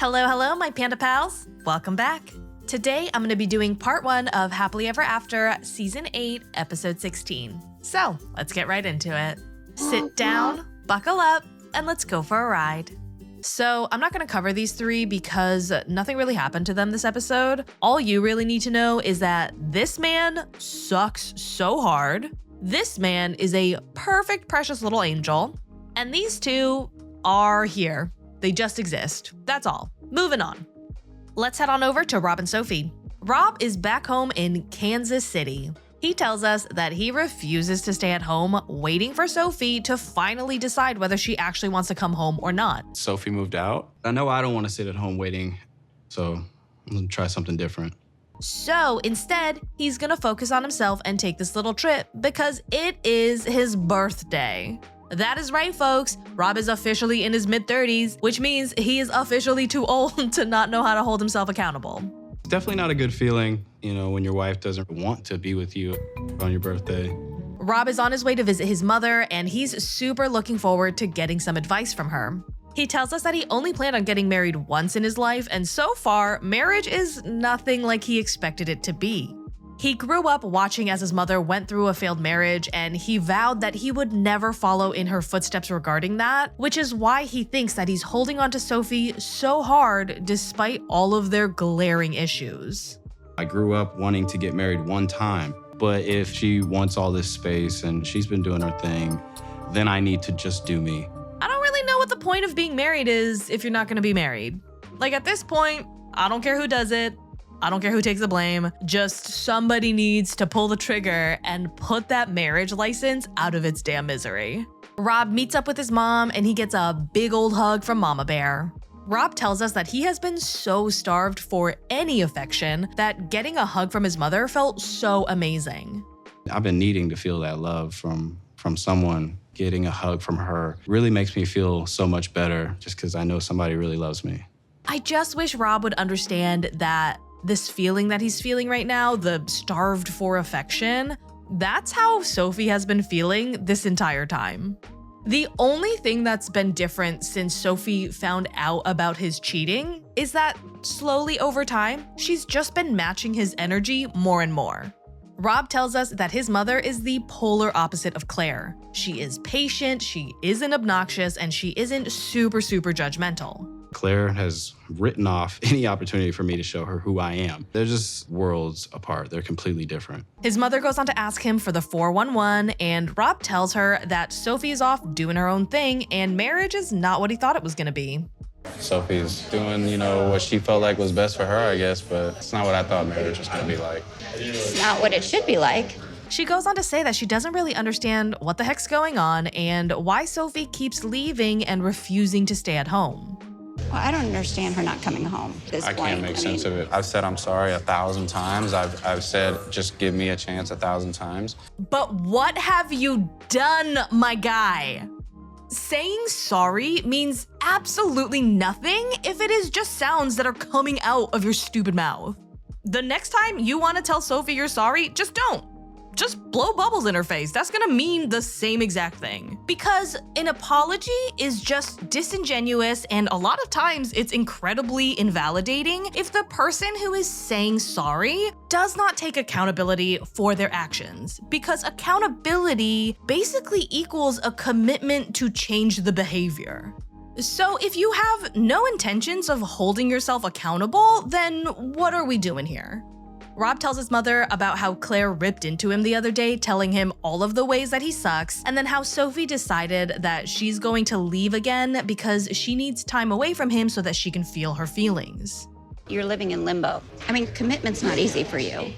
Hello, hello, my panda pals. Welcome back. Today, I'm going to be doing part 1 of Happily Ever After, Season 8, Episode 16. So, let's get right into it. Sit down, buckle up, and let's go for a ride. So, I'm not going to cover these 3 because nothing really happened to them this episode. All you really need to know is that this man sucks so hard. This man is a perfect, precious little angel. And these 2 are here. They just exist. That's all. Moving on. Let's head on over to Rob and Sophie. Rob is back home in Kansas City. He tells us that he refuses to stay at home, waiting for Sophie to finally decide whether she actually wants to come home or not. Sophie moved out. I know I don't want to sit at home waiting, so I'm gonna try something different. So instead, he's gonna focus on himself and take this little trip because it is his birthday. That is right, folks. Rob is officially in his mid-30s, which means he is officially too old to not know how to hold himself accountable. It's definitely not a good feeling, when your wife doesn't want to be with you on your birthday. Rob is on his way to visit his mother, and he's super looking forward to getting some advice from her. He tells us that he only planned on getting married once in his life, and so far, marriage is nothing like he expected it to be. He grew up watching as his mother went through a failed marriage, and he vowed that he would never follow in her footsteps regarding that, which is why he thinks that he's holding on to Sophie so hard despite all of their glaring issues. I grew up wanting to get married one time, but if she wants all this space and she's been doing her thing, then I need to just do me. I don't really know what the point of being married is if you're not gonna be married. Like at this point, I don't care who does it. I don't care who takes the blame. Just somebody needs to pull the trigger and put that marriage license out of its damn misery. Rob meets up with his mom and he gets a big old hug from Mama Bear. Rob tells us that he has been so starved for any affection that getting a hug from his mother felt so amazing. I've been needing to feel that love from someone. Getting a hug from her really makes me feel so much better just because I know somebody really loves me. I just wish Rob would understand that this feeling that he's feeling right now, the starved for affection, that's how Sophie has been feeling this entire time. The only thing that's been different since Sophie found out about his cheating is that slowly over time, she's just been matching his energy more and more. Rob tells us that his mother is the polar opposite of Claire. She is patient, she isn't obnoxious, and she isn't super judgmental. Claire has written off any opportunity for me to show her who I am. They're just worlds apart. They're completely different. His mother goes on to ask him for the 411, and Rob tells her that Sophie is off doing her own thing, and marriage is not what he thought it was gonna be. Sophie's doing, what she felt like was best for her, I guess, but it's not what I thought marriage was gonna be like. It's not what it should be like. She goes on to say that she doesn't really understand what the heck's going on and why Sophie keeps leaving and refusing to stay at home. Well, I don't understand her not coming home at this I point. can't make sense of it. I've said I'm sorry 1,000 times. I've said just give me a chance 1,000 times. But what have you done, my guy? Saying sorry means absolutely nothing if it is just sounds that are coming out of your stupid mouth. The next time you want to tell Sophie you're sorry, just don't. Just blow bubbles in her face. That's gonna mean the same exact thing. Because an apology is just disingenuous, and a lot of times it's incredibly invalidating if the person who is saying sorry does not take accountability for their actions. Because accountability basically equals a commitment to change the behavior. So if you have no intentions of holding yourself accountable, then what are we doing here? Rob tells his mother about how Claire ripped into him the other day, telling him all of the ways that he sucks, and then how Sophie decided that she's going to leave again because she needs time away from him so that she can feel her feelings. You're living in limbo. Commitment's not easy for you.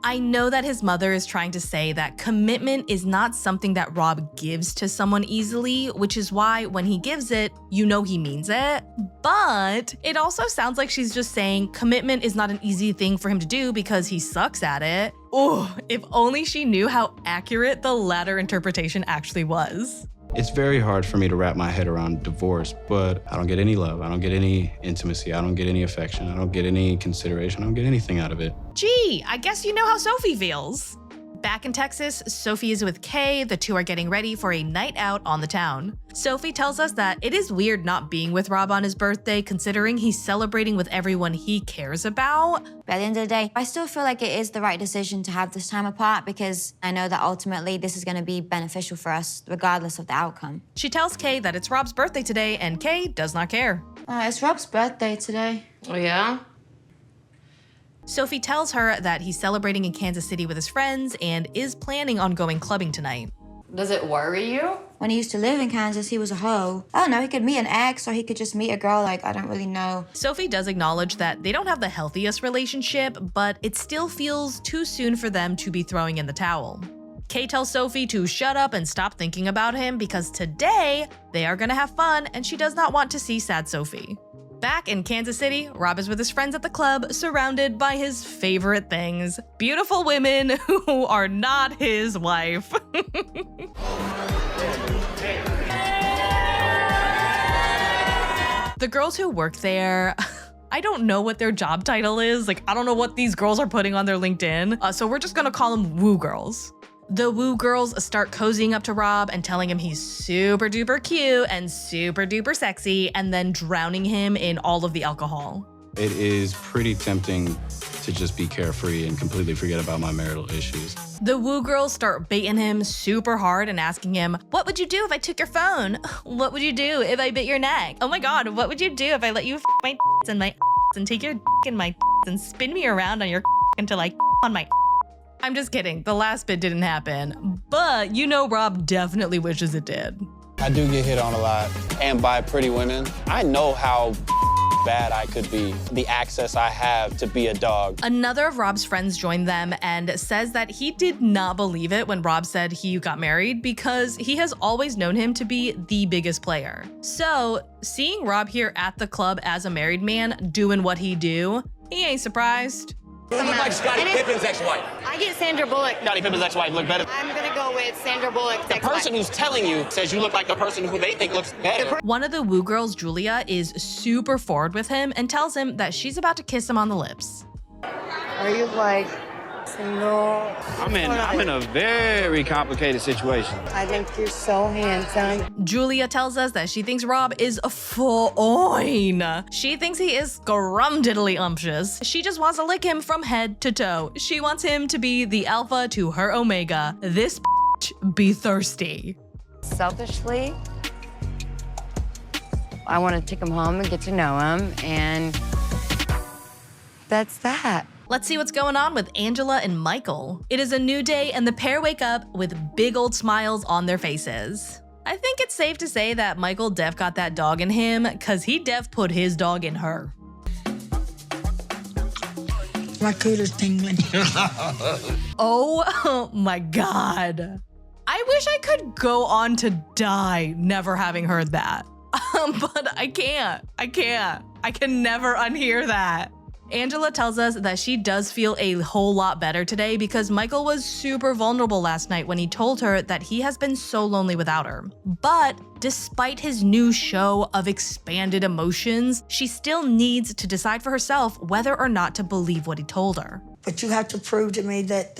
I know that his mother is trying to say that commitment is not something that Rob gives to someone easily, which is why when he gives it, he means it. But it also sounds like she's just saying commitment is not an easy thing for him to do because he sucks at it. Oh, if only she knew how accurate the latter interpretation actually was. It's very hard for me to wrap my head around divorce, but I don't get any love. I don't get any intimacy. I don't get any affection. I don't get any consideration. I don't get anything out of it. Gee, I guess you know how Sophie feels. Back in Texas, Sophie is with Kay. The two are getting ready for a night out on the town. Sophie tells us that it is weird not being with Rob on his birthday, considering he's celebrating with everyone he cares about. But at the end of the day, I still feel like it is the right decision to have this time apart because I know that ultimately this is going to be beneficial for us, regardless of the outcome. She tells Kay that it's Rob's birthday today, and Kay does not care. It's Rob's birthday today. Oh, yeah? Sophie tells her that he's celebrating in Kansas City with his friends and is planning on going clubbing tonight. Does it worry you? When he used to live in Kansas, he was a hoe. I don't know, he could meet an ex or he could just meet a girl, I don't really know. Sophie does acknowledge that they don't have the healthiest relationship, but it still feels too soon for them to be throwing in the towel. Kay tells Sophie to shut up and stop thinking about him because today they are gonna have fun and she does not want to see sad Sophie. Back in Kansas City, Rob is with his friends at the club, surrounded by his favorite things: beautiful women who are not his wife. The girls who work there, I don't know what their job title is. I don't know what these girls are putting on their LinkedIn. So we're just gonna call them Woo Girls. The Woo Girls start cozying up to Rob and telling him he's super duper cute and super duper sexy, and then drowning him in all of the alcohol. It is pretty tempting to just be carefree and completely forget about my marital issues. The Woo Girls start baiting him super hard and asking him, what would you do if I took your phone? What would you do if I bit your neck? Oh my god, what would you do if I let you f my and my and take your in my and spin me around on your until I on my I'm just kidding, the last bit didn't happen, but you know Rob definitely wishes it did. I do get hit on a lot, and by pretty women. I know how bad I could be, the access I have to be a dog. Another of Rob's friends joined them and says that he did not believe it when Rob said he got married because he has always known him to be the biggest player. So, seeing Rob here at the club as a married man doing what he do, he ain't surprised. You look like Scottie Pippen's ex-wife. I get Sandra Bullock. Scottie Pippen's ex-wife look better. I'm gonna go with Sandra Bullock's The person who's telling you says you look like the person who they think looks better. One of the Woo Girls, Julia, is super forward with him and tells him that she's about to kiss him on the lips. Are you like single? I'm in a very complicated situation. I think you're so handsome. Julia tells us that she thinks Rob is fine. She thinks he is scrumdiddly-umptious. She just wants to lick him from head to toe. She wants him to be the alpha to her omega. This be thirsty. Selfishly, I want to take him home and get to know him, and that's that. Let's see what's going on with Angela and Michael. It is a new day and the pair wake up with big old smiles on their faces. I think it's safe to say that Michael def got that dog in him, cause he def put his dog in her. My cooter's tingling. Oh my god. I wish I could go on to die never having heard that. But I can't. I can never unhear that. Angela tells us that she does feel a whole lot better today because Michael was super vulnerable last night when he told her that he has been so lonely without her. But despite his new show of expanded emotions, she still needs to decide for herself whether or not to believe what he told her. But you have to prove to me that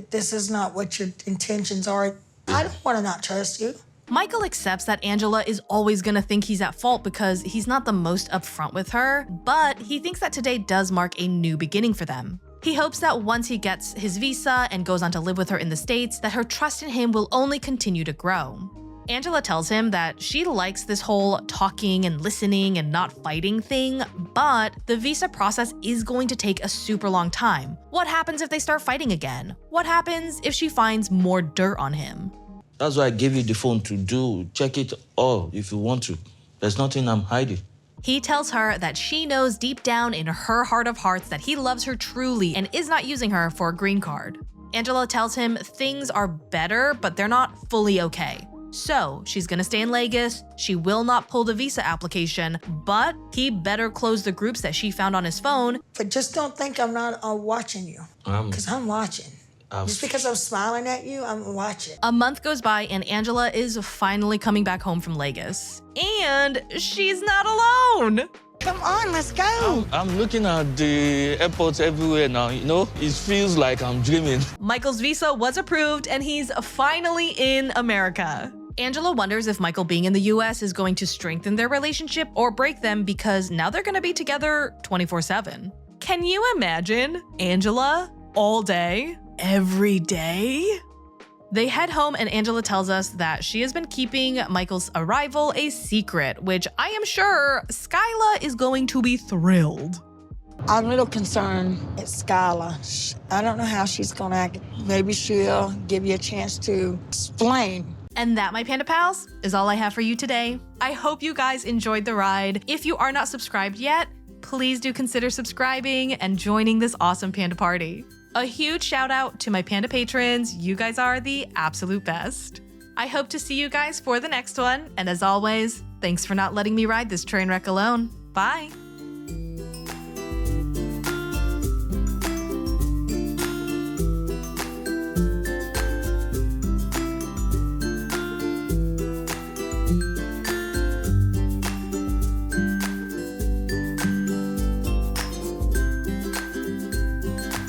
this is not what your intentions are. I don't want to not trust you. Michael accepts that Angela is always gonna think he's at fault because he's not the most upfront with her, but he thinks that today does mark a new beginning for them. He hopes that once he gets his visa and goes on to live with her in the States, that her trust in him will only continue to grow. Angela tells him that she likes this whole talking and listening and not fighting thing, but the visa process is going to take a super long time. What happens if they start fighting again? What happens if she finds more dirt on him? That's why I gave you the phone to do. Check it all if you want to. There's nothing I'm hiding. He tells her that she knows deep down in her heart of hearts that he loves her truly and is not using her for a green card. Angela tells him things are better, but they're not fully okay. So she's gonna stay in Lagos, she will not pull the visa application, but he better close the groups that she found on his phone. But just don't think I'm not watching you, because I'm watching. Just because I'm smiling at you, I'm watching. A month goes by and Angela is finally coming back home from Lagos. And she's not alone. Come on, let's go. I'm looking at the airports everywhere now, you know? It feels like I'm dreaming. Michael's visa was approved and he's finally in America. Angela wonders if Michael being in the US is going to strengthen their relationship or break them because now they're gonna be together 24/7. Can you imagine Angela all day, every day? They head home and Angela tells us that she has been keeping Michael's arrival a secret, which I am sure Skyla is going to be thrilled. I'm a little concerned at Skyla. I don't know how she's gonna act. Maybe she'll give you a chance to explain. And that, my Panda Pals, is all I have for you today. I hope you guys enjoyed the ride. If you are not subscribed yet, please do consider subscribing and joining this awesome Panda party. A huge shout out to my Panda patrons. You guys are the absolute best. I hope to see you guys for the next one. And as always, thanks for not letting me ride this train wreck alone. Bye.